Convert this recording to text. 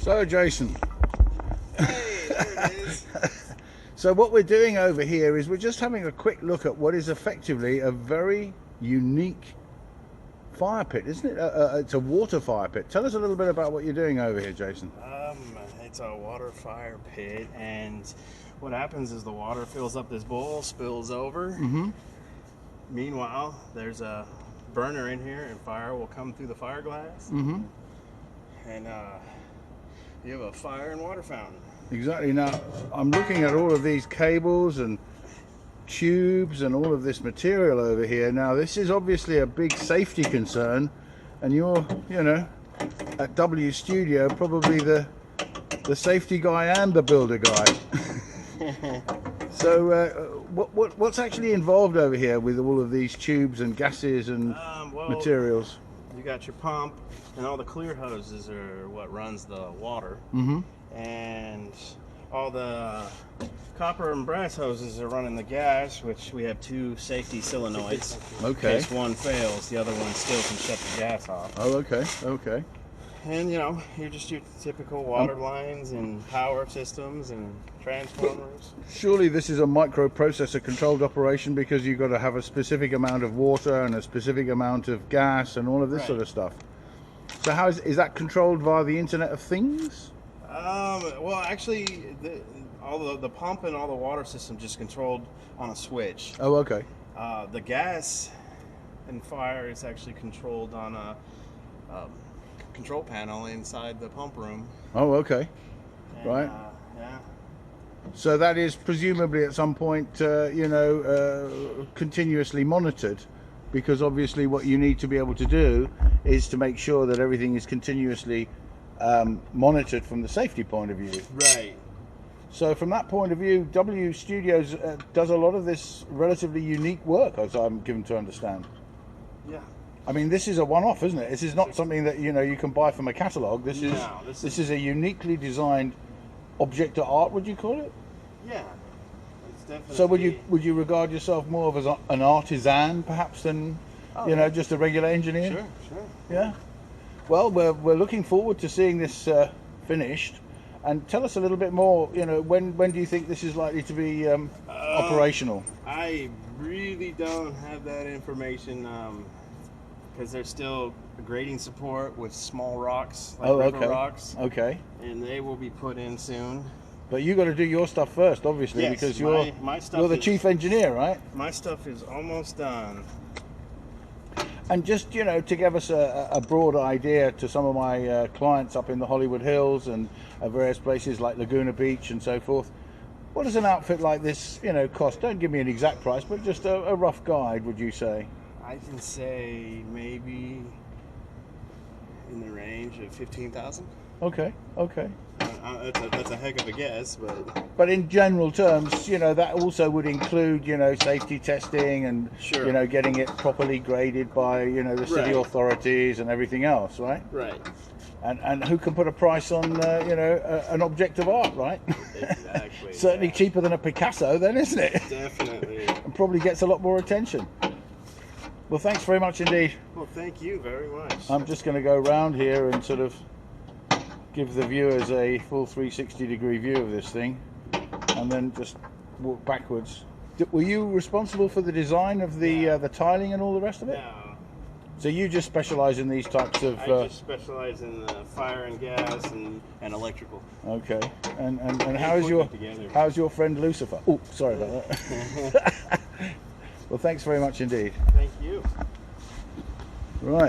So Jason, Hey, there it is. so what we're doing over here is we're just having a quick look at what is effectively a very unique fire pit, isn't it? It's a water fire pit. Tell us a little bit about what you're doing over here, Jason. It's a water fire pit, and what happens is the water fills up this bowl, spills over. Meanwhile, there's a burner in here, and fire will come through the fireglass. And you have a fire and water fountain. Exactly. Now, I'm looking at all of these cables and tubes and all of this material over here. Now, this is obviously a big safety concern, and you're, at W Studio, probably the safety guy and the builder guy. So, what's actually involved over here with all of these tubes and gases and materials? You got your pump, and all the clear hoses are what runs the water. And all the copper and brass hoses are running the gas, which we have two safety solenoids. Okay. In case one fails, the other one still can shut the gas off. Oh, okay, okay. And you're just your typical water lines and power systems and transformers. Surely this is a microprocessor controlled operation, because you've got to have a specific amount of water and a specific amount of gas and all of this sort of stuff. So how is that controlled via the Internet of Things? Well, actually, all the pump and all the water system just controlled on a switch. Oh, okay. The gas and fire is actually controlled on a control panel inside the pump room. Oh, okay. And, Right. Yeah. So that is presumably at some point, continuously monitored, because obviously what you need to be able to do is to make sure that everything is continuously monitored from the safety point of view. Right. So from that point of view, W Studios does a lot of this relatively unique work, as I'm given to understand. Yeah. I mean, this is a one-off, isn't it? This is not something that you can buy from a catalogue. This is a uniquely designed object of art. Would you call it? Yeah. It's definitely. So would you regard yourself more of as an artisan, perhaps, than just a regular engineer? Sure. Yeah. Well, we're looking forward to seeing this finished. And tell us a little bit more. When do you think this is likely to be operational? I really don't have that information because there's still grading support with small rocks, like river rocks. Okay. And they will be put in soon. But you got to do your stuff first, obviously, Yes, because my stuff you're the is, chief engineer, right? My stuff is almost done. And just to give us a broad idea to some of my clients up in the Hollywood Hills and various places like Laguna Beach and so forth, what does an outfit like this cost? Don't give me an exact price, but just a rough guide, would you say? I can say maybe in the range of 15,000. Okay. That's a heck of a guess, but in general terms, that also would include safety testing and getting it properly graded by the city authorities and everything else, right? Right. And who can put a price on an object of art, right? Exactly. Certainly cheaper than a Picasso, then, isn't it? Definitely. And probably gets a lot more attention. Well, thanks very much indeed. Well, thank you very much. I'm just going to go round here and sort of give the viewers a full 360-degree view of this thing, and then just walk backwards. Were you responsible for the design of the tiling and all the rest of it? No. So you just specialize in these types of... I just specialize in fire and gas and electrical. Okay. And how's your friend Lucifer? Oh, sorry about that. Well, thanks very much indeed. Thank you. Right.